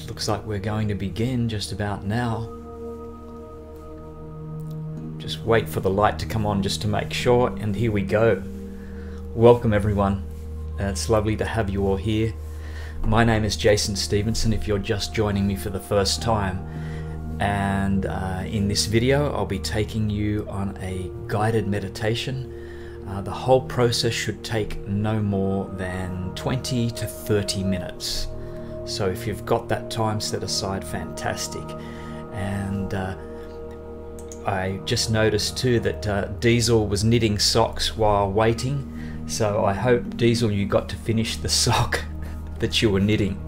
Looks like we're going to begin just about now. Just wait for the light to come on just to make sure, and here we go. Welcome everyone. It's lovely to have you all here. My name is Jason Stephenson if you're just joining me for the first time. And in this video I'll be taking you on a guided meditation. The whole process should take no more than 20 to 30 minutes. So if you've got that time set aside, fantastic. And I just noticed too that Diesel was knitting socks while waiting. So I hope, Diesel, you got to finish the sock that you were knitting.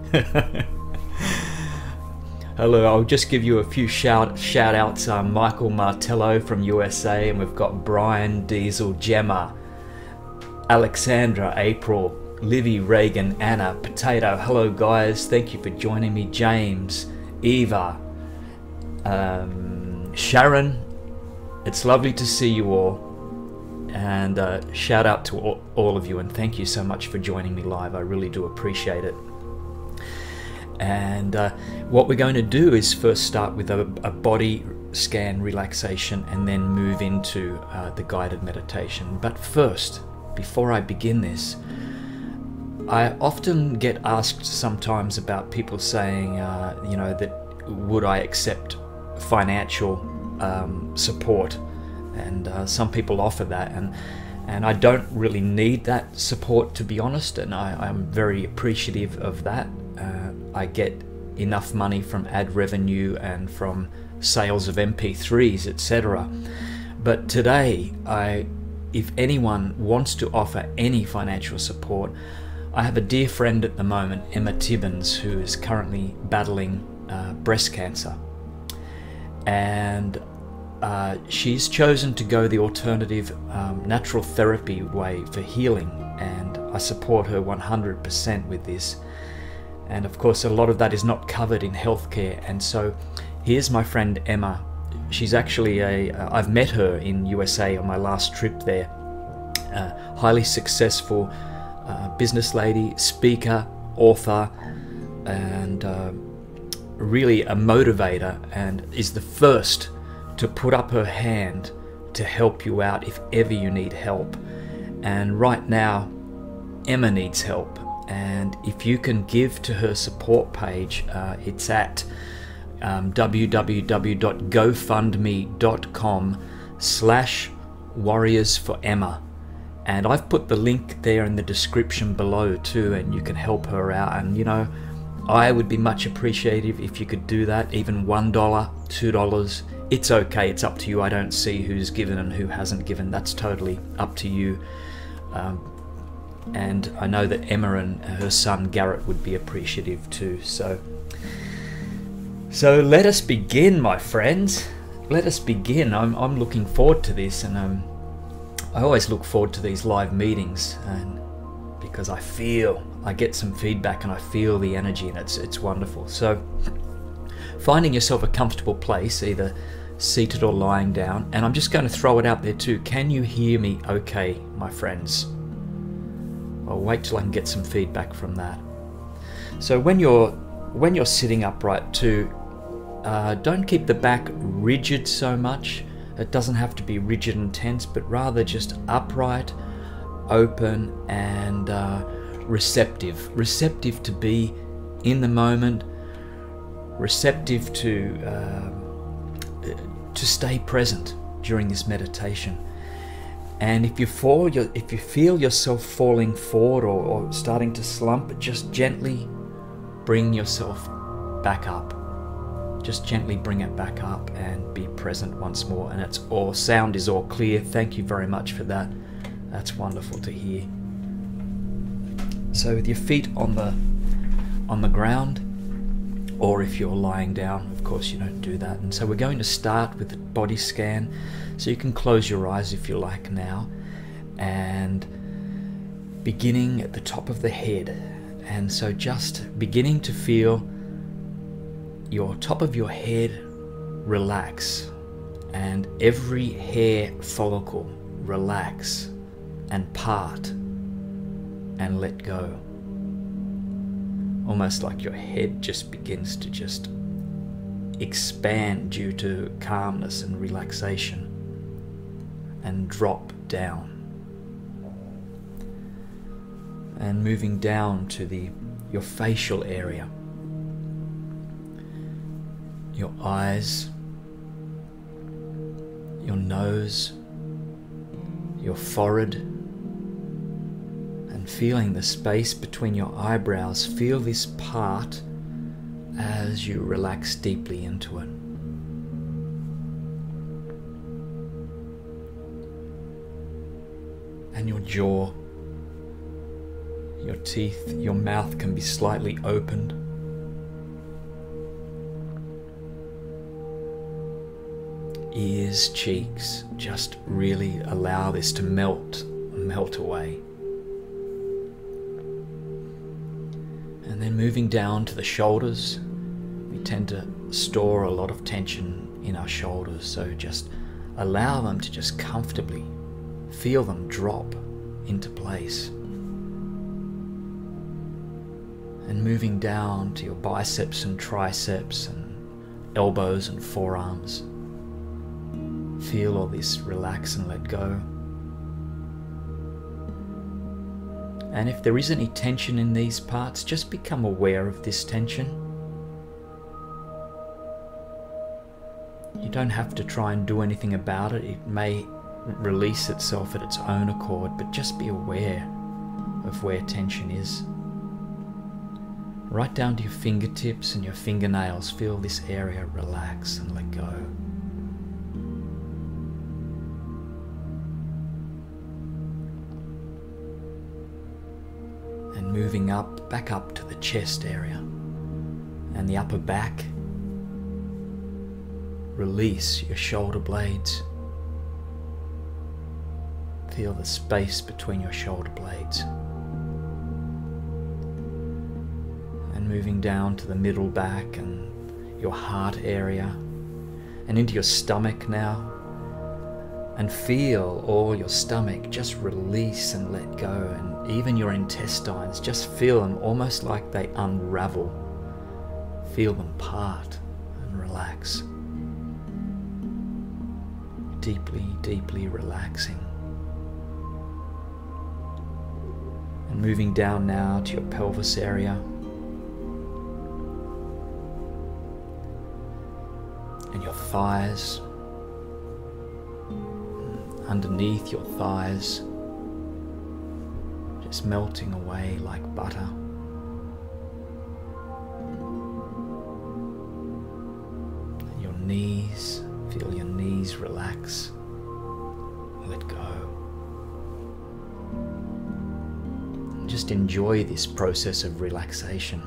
Hello, I'll just give you a few shout outs. Michael Martello from USA, and we've got Brian, Diesel, Gemma, Alexandra, April, Livy, Reagan, Anna, Potato. Hello guys, thank you for joining me. James, Eva, Sharon, it's lovely to see you all. And shout out to all of you, and thank you so much for joining me live. I really do appreciate it. And what we're going to do is first start with a body scan relaxation and then move into the guided meditation. But first, before I begin this, I often get asked sometimes about people saying, you know, that would I accept financial support? And some people offer that, and I don't really need that support, to be honest, and I'm very appreciative of that. I get enough money from ad revenue and from sales of MP3s, etc. But today, if anyone wants to offer any financial support, I have a dear friend at the moment, Emma Tibbins, who is currently battling breast cancer. And she's chosen to go the alternative natural therapy way for healing, and I support her 100% with this. And of course a lot of that is not covered in healthcare, and so here's my friend Emma. She's actually I've met her in USA on my last trip there. Highly successful business lady, speaker, author, and really a motivator, and is the first to put up her hand to help you out if ever you need help. And right now Emma needs help, and if you can give to her support page, it's at www.gofundme.com/warriorsforemma, and I've put the link there in the description below too, and you can help her out. And you know, I would be much appreciative if you could do that, even $1, $2. It's okay, it's up to you. I don't see who's given and who hasn't given. That's totally up to you. And I know that Emma and her son Garrett would be appreciative too. So let us begin, my friends. Let us begin. I'm looking forward to this, and I always look forward to these live meetings, and because I get some feedback and I feel the energy, and it's wonderful. So finding yourself a comfortable place, either seated or lying down, and I'm just going to throw it out there too. Can you hear me okay, my friends? I'll wait till I can get some feedback from that. So when you're sitting upright too, don't keep the back rigid so much. It doesn't have to be rigid and tense, but rather just upright, open, and receptive to be in the moment, receptive to stay present during this meditation. And if you feel yourself falling forward or starting to slump, just gently bring yourself back up. Just gently bring it back up and be present once more. And sound is all clear. Thank you very much for that. That's wonderful to hear. So with your feet on the ground, or if you're lying down, of course you don't do that. And so we're going to start with the body scan. So you can close your eyes if you like now, and beginning at the top of the head. And so just beginning to feel your top of your head relax, and every hair follicle relax and part and let go. almost like your head just begins to just expand due to calmness and relaxation, and drop down. And moving down to your facial area, your eyes, your nose, your forehead, and feeling the space between your eyebrows. Feel this part as you relax deeply into it. And your jaw, your teeth, your mouth can be slightly opened. Ears, cheeks, just really allow this to melt away. And then moving down to the shoulders, we tend to store a lot of tension in our shoulders, so just allow them to just comfortably feel them drop into place. And moving down to your biceps and triceps and elbows and forearms. Feel all this relax and let go. And if there is any tension in these parts, just become aware of this tension. You don't have to try and do anything about it. It may release itself at its own accord, but just be aware of where tension is. Right down to your fingertips and your fingernails, feel this area relax and let go. And moving up, back up to the chest area and the upper back. Release your shoulder blades. Feel the space between your shoulder blades. And moving down to the middle back and your heart area and into your stomach now. And feel all your stomach just release and let go, and even your intestines, just feel them almost like they unravel. Feel them part and relax. Deeply, deeply relaxing. And moving down now to your pelvis area. And your thighs. Underneath your thighs. Just melting away like butter. And your knees. Feel your knees relax. Let go. And just enjoy this process of relaxation.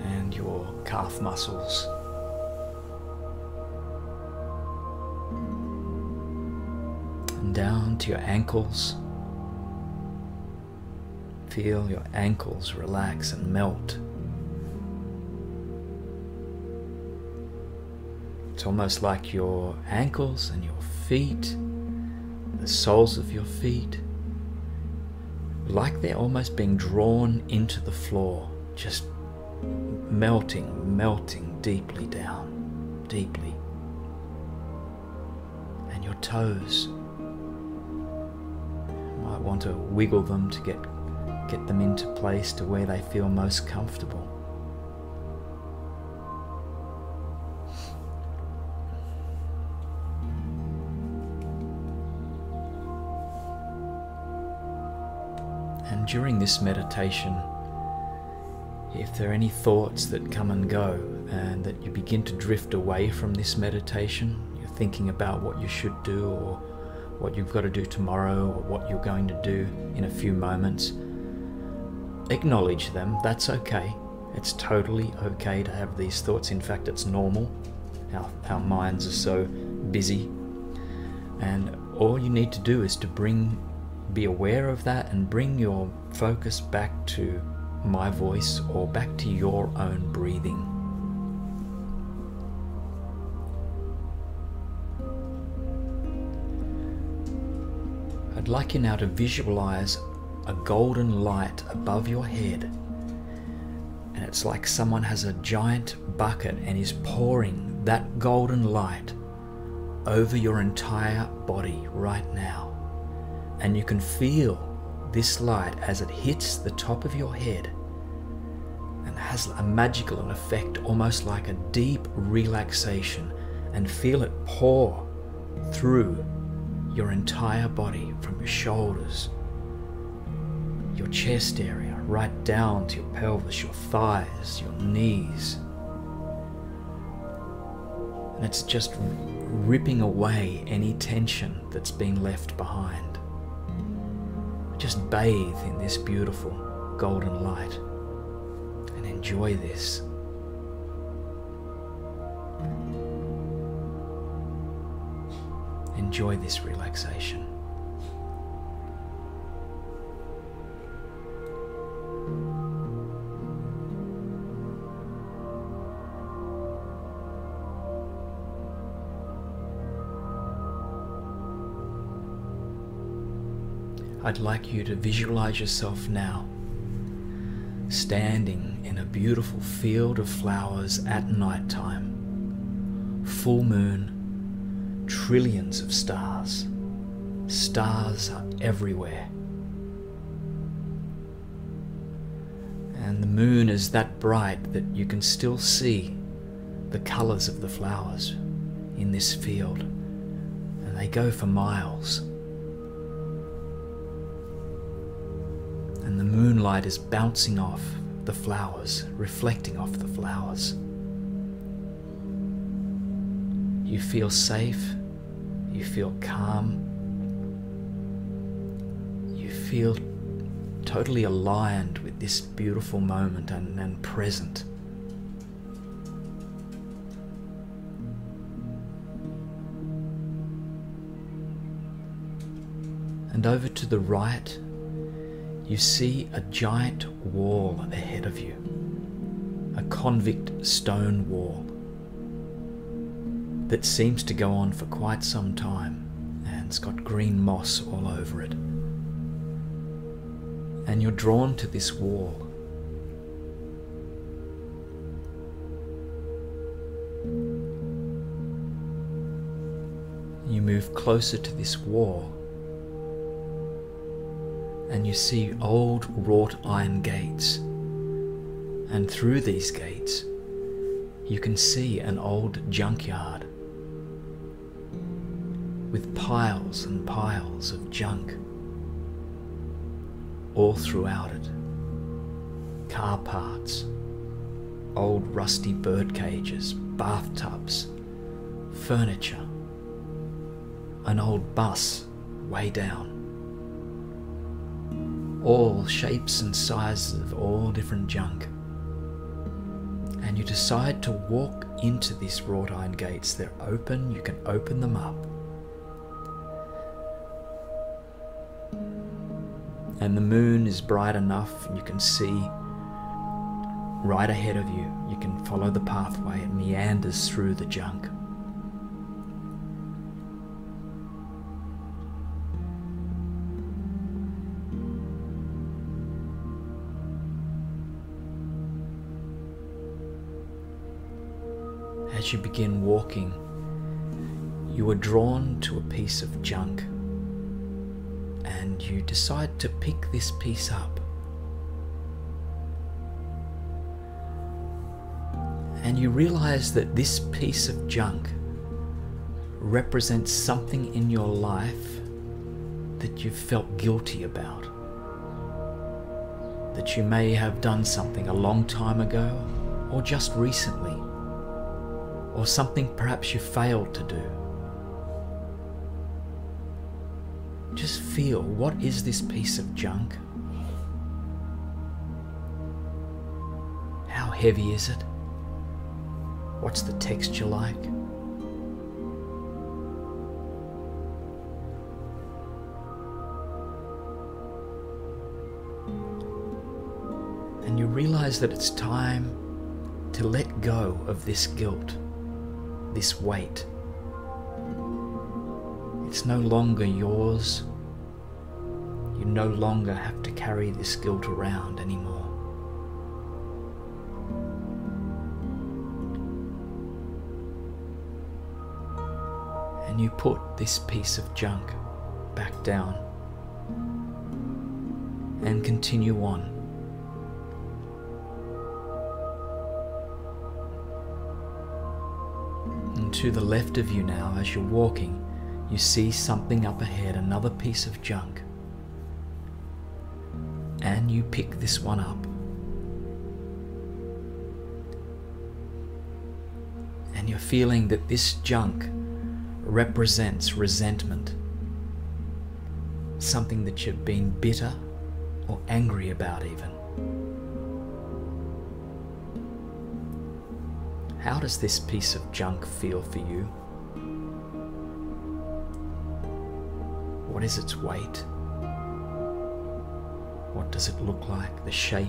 And your calf muscles. And down to your ankles. Feel your ankles relax and melt. It's almost like your ankles and your feet, the soles of your feet, like they're almost being drawn into the floor, just melting deeply down, deeply. And your toes, you might want to wiggle them to get them into place to where they feel most comfortable. And during this meditation, if there are any thoughts that come and go and that you begin to drift away from this meditation, you're thinking about what you should do or what you've got to do tomorrow or what you're going to do in a few moments, acknowledge them. That's okay. It's totally okay to have these thoughts. In fact, it's normal. Our minds are so busy. And all you need to do is to be aware of that and bring your focus back to my voice or back to your own breathing. I'd like you now to visualize a golden light above your head, and it's like someone has a giant bucket and is pouring that golden light over your entire body right now. And you can feel this light as it hits the top of your head and has a magical effect, almost like a deep relaxation, and feel it pour through your entire body, from your shoulders, your chest area, right down to your pelvis, your thighs, your knees. And it's just ripping away any tension that's been left behind. Just bathe in this beautiful golden light and enjoy this. Enjoy this relaxation. I'd like you to visualize yourself now standing in a beautiful field of flowers at night time. Full moon, trillions of stars. Stars are everywhere. And the moon is that bright that you can still see the colors of the flowers in this field, and they go for miles. And the moonlight is bouncing off the flowers, reflecting off the flowers. You feel safe, you feel calm, you feel totally aligned with this beautiful moment and present. And over to the right, you see a giant wall ahead of you, a convict stone wall that seems to go on for quite some time, and it's got green moss all over it. And you're drawn to this wall. You move closer to this wall, and you see old wrought iron gates, and through these gates you can see an old junkyard with piles and piles of junk all throughout it. Car parts, old rusty bird cages, bathtubs, furniture, an old bus way down. All shapes and sizes of all different junk. And you decide to walk into these wrought iron gates. They're open, you can open them up. And the moon is bright enough, and you can see right ahead of you. You can follow the pathway, it meanders through the junk. As you begin walking, you are drawn to a piece of junk, and you decide to pick this piece up. And you realize that this piece of junk represents something in your life that you've felt guilty about. That you may have done something a long time ago, or just recently, or something perhaps you failed to do. Just feel, what is this piece of junk? How heavy is it? What's the texture like? And you realize that it's time to let go of this guilt, this weight. It's no longer yours You no longer have to carry this guilt around anymore. And you put this piece of junk back down and continue on. And to the left of you now, as you're walking, you see something up ahead, another piece of junk. And you pick this one up. And you're feeling that this junk represents resentment, something that you've been bitter or angry about even. How does this piece of junk feel for you? What is its weight? What does it look like? The shape?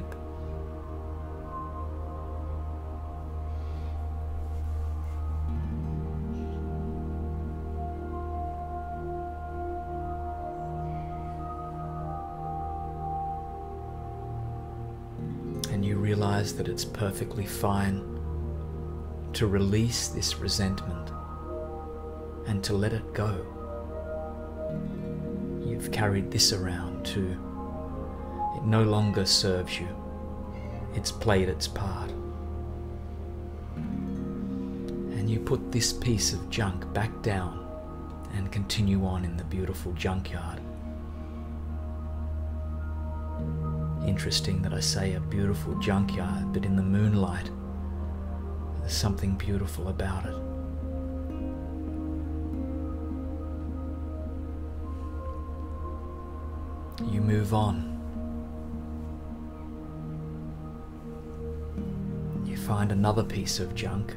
And you realize that it's perfectly fine to release this resentment and to let it go. You've carried this around too. It no longer serves you. It's played its part. And you put this piece of junk back down and continue on in the beautiful junkyard. Interesting that I say a beautiful junkyard, but in the moonlight, there's something beautiful about it. You move on. You find another piece of junk.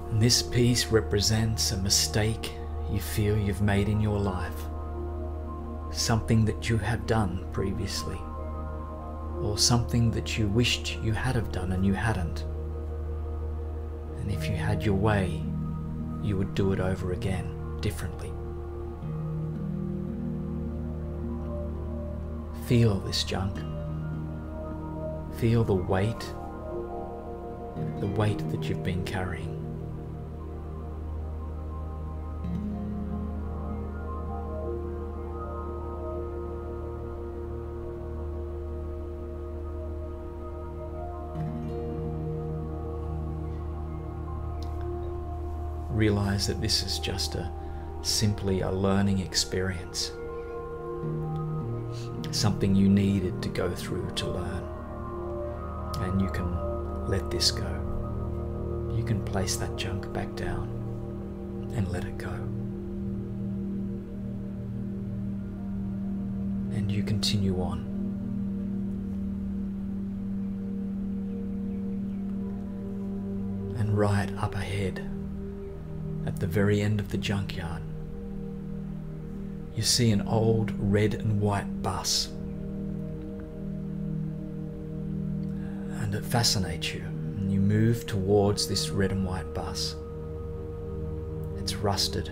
And this piece represents a mistake you feel you've made in your life. Something that you have done previously. Or something that you wished you had have done and you hadn't. And if you had your way, you would do it over again, differently. Feel this junk. Feel the weight that you've been carrying. Realize that this is just simply a learning experience. Something you needed to go through to learn. And you can let this go. You can place that junk back down and let it go. And you continue on. And right up ahead, at the very end of the junkyard, you see an old red and white bus. And it fascinates you, and you move towards this red and white bus. It's rusted,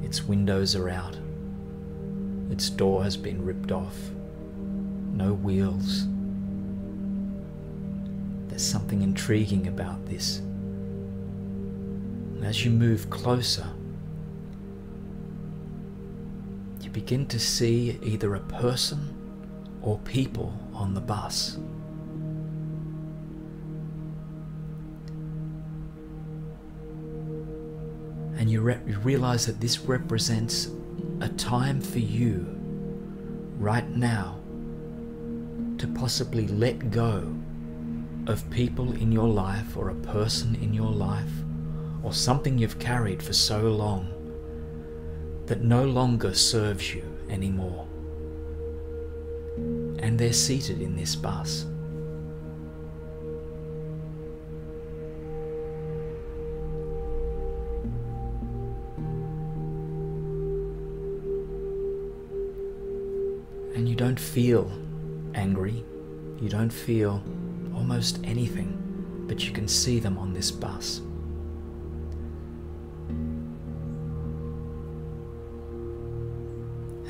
its windows are out, its door has been ripped off, no wheels. There's something intriguing about this. As you move closer, you begin to see either a person or people on the bus. And you realize that this represents a time for you right now to possibly let go of people in your life or a person in your life or something you've carried for so long that no longer serves you anymore. And they're seated in this bus. And you don't feel angry, you don't feel almost anything, but you can see them on this bus.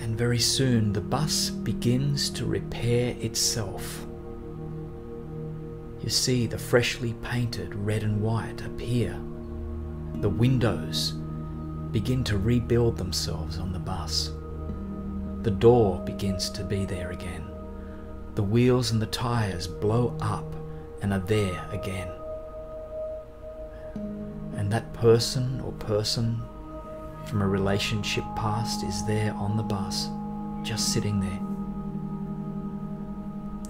And very soon the bus begins to repair itself. You see the freshly painted red and white appear. The windows begin to rebuild themselves on the bus. The door begins to be there again. The wheels and the tires blow up and are there again. And that person or person from a relationship past is there on the bus, just sitting there.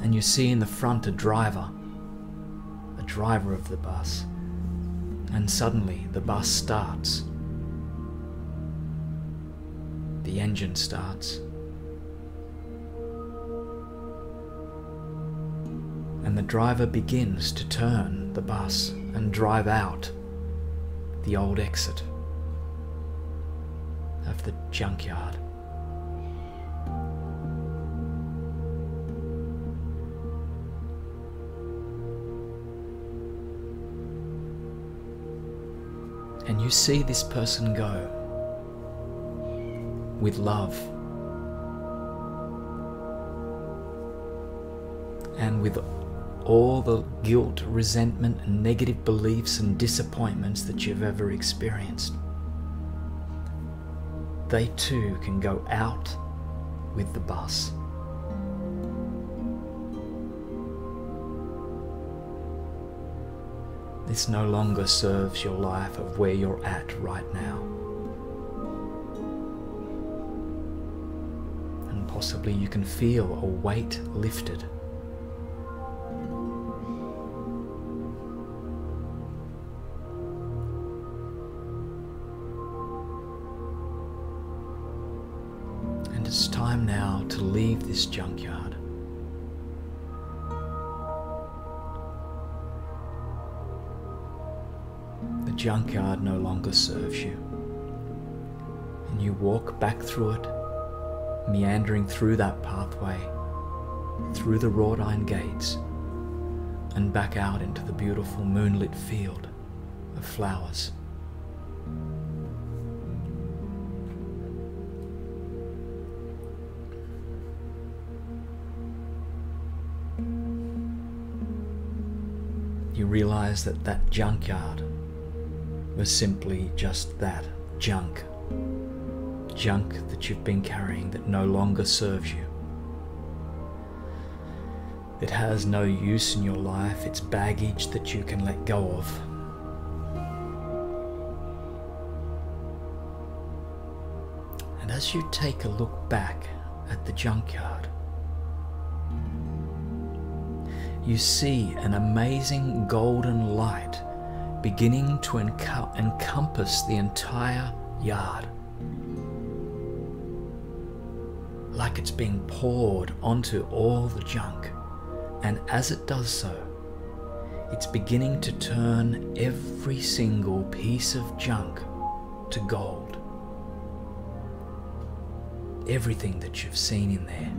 And you see in the front a driver of the bus. And suddenly the bus starts. The engine starts. And the driver begins to turn the bus and drive out the old exit of the junkyard. And you see this person go with love and with all the guilt, resentment, and negative beliefs and disappointments that you've ever experienced. They too can go out with the bus. This no longer serves your life of where you're at right now. And possibly you can feel a weight lifted. And it's time now to leave this junkyard. The junkyard no longer serves you, and you walk back through it, meandering through that pathway, through the wrought iron gates, and back out into the beautiful moonlit field of flowers. You realize that that junkyard was simply just that, junk. Junk that you've been carrying that no longer serves you. It has no use in your life. It's baggage that you can let go of. And as you take a look back at the junkyard, you see an amazing golden light beginning to encompass the entire yard, like it's being poured onto all the junk. And as it does so, it's beginning to turn every single piece of junk to gold. Everything that you've seen in there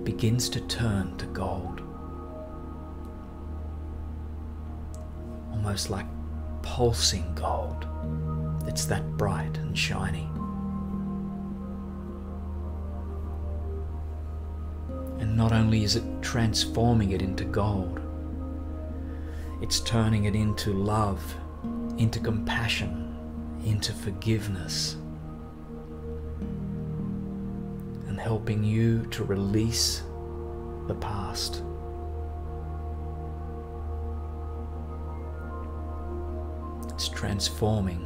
begins to turn to gold. Almost like pulsing gold. It's that bright and shiny. And not only is it transforming it into gold, it's turning it into love, into compassion, into forgiveness, and helping you to release the past. It's transforming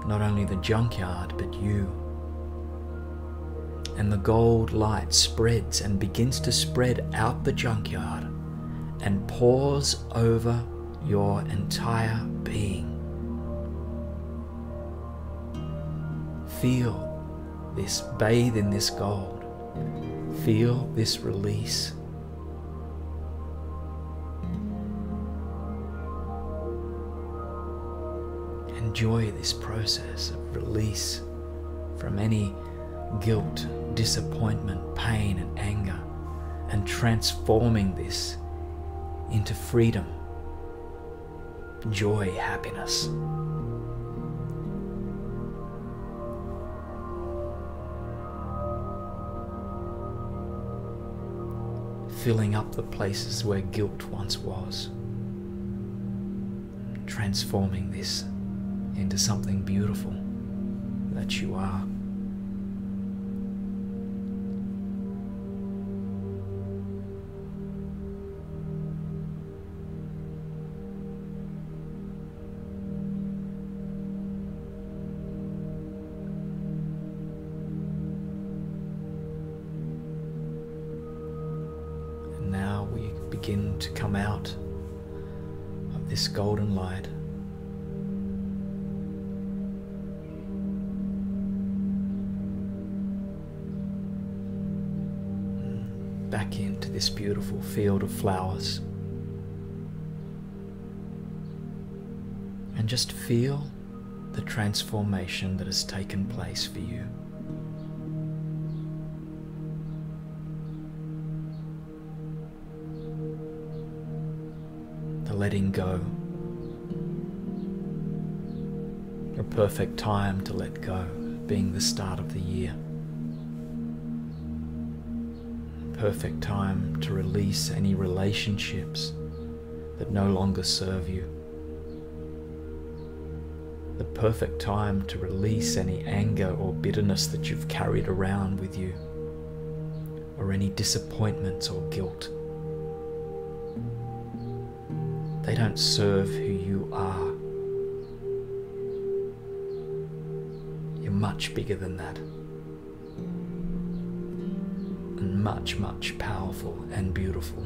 not only the junkyard, but you. And the gold light spreads and begins to spread out the junkyard and pours over your entire being. Feel this, bathe in this gold. Feel this release. Enjoy this process of release from any guilt, disappointment, pain and anger, and transforming this into freedom, joy, happiness. filling up the places where guilt once was, transforming this into something beautiful that you are. Now we begin to come out of this golden light, back into this beautiful field of flowers, and just feel the transformation that has taken place for you. Letting go. A perfect time to let go, being the start of the year. Perfect time to release any relationships that no longer serve you. The perfect time to release any anger or bitterness that you've carried around with you, or any disappointments or guilt. They don't serve who you are. You're much bigger than that. And much, much powerful and beautiful.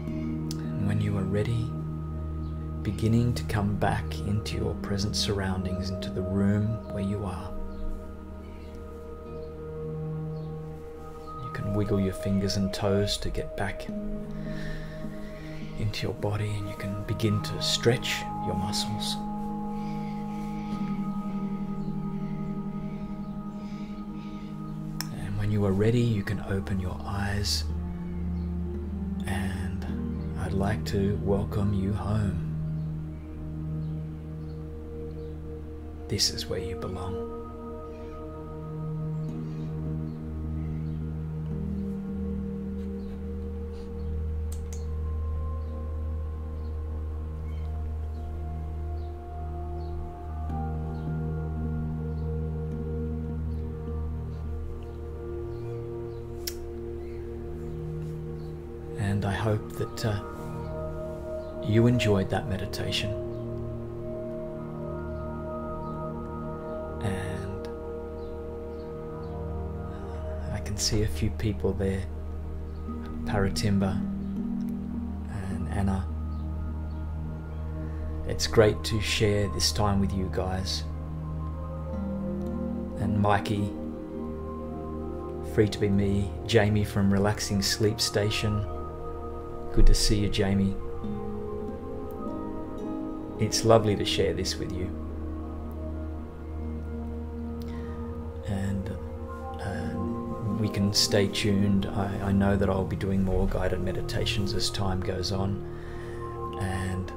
And when you are ready, beginning to come back into your present surroundings, into the room where you are. You can wiggle your fingers and toes to get back into your body, and you can begin to stretch your muscles. And when you are ready, you can open your eyes, and I'd like to welcome you home. This is where you belong. And I hope that you enjoyed that meditation. And I can see a few people there, Paratimba and Anna. It's great to share this time with you guys. And Mikey, Free to Be Me, Jamie from Relaxing Sleep Station. Good to see you, Jamie. It's lovely to share this with you. And we can stay tuned. I know that I'll be doing more guided meditations as time goes on. And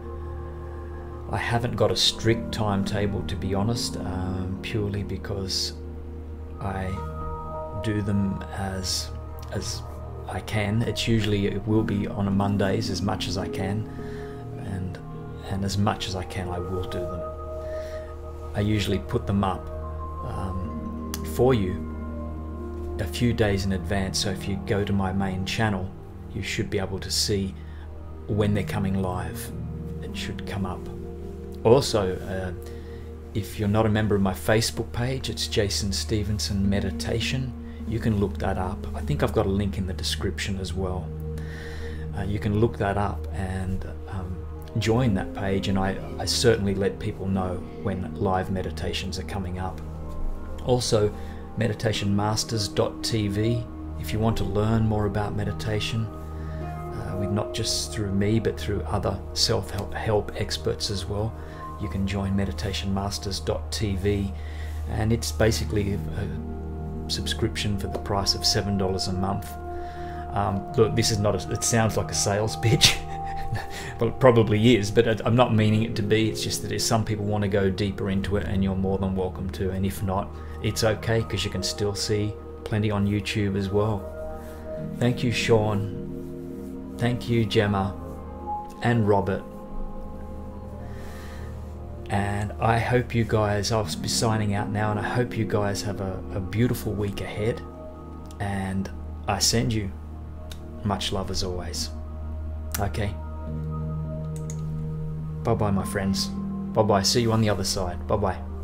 I haven't got a strict timetable, to be honest, purely because I do them as I can. It will be on a Mondays as much as I can, and as much as I can I will do them. I usually put them up for you a few days in advance, so if you go to my main channel you should be able to see when they're coming live. It should come up. Also, if you're not a member of my Facebook page, it's Jason Stephenson Meditation. You can look that up. I think I've got a link in the description as well. You can look that up and join that page, and I certainly let people know when live meditations are coming up. Also, meditationmasters.tv if you want to learn more about meditation, with not just through me but through other self-help experts as well. You can join meditationmasters.tv, and it's basically a subscription for the price of $7 a month. Look, this is not it sounds like a sales pitch. Well, it probably is, but I'm not meaning it to be. It's just that if some people want to go deeper into it, and you're more than welcome to, and if not, it's okay, because you can still see plenty on YouTube as well. Thank you, Sean. Thank you, Gemma and Robert. And I hope you guys, I'll be signing out now, and I hope you guys have a beautiful week ahead, and I send you much love as always. Okay. Bye-bye, my friends. Bye-bye. See you on the other side. Bye-bye.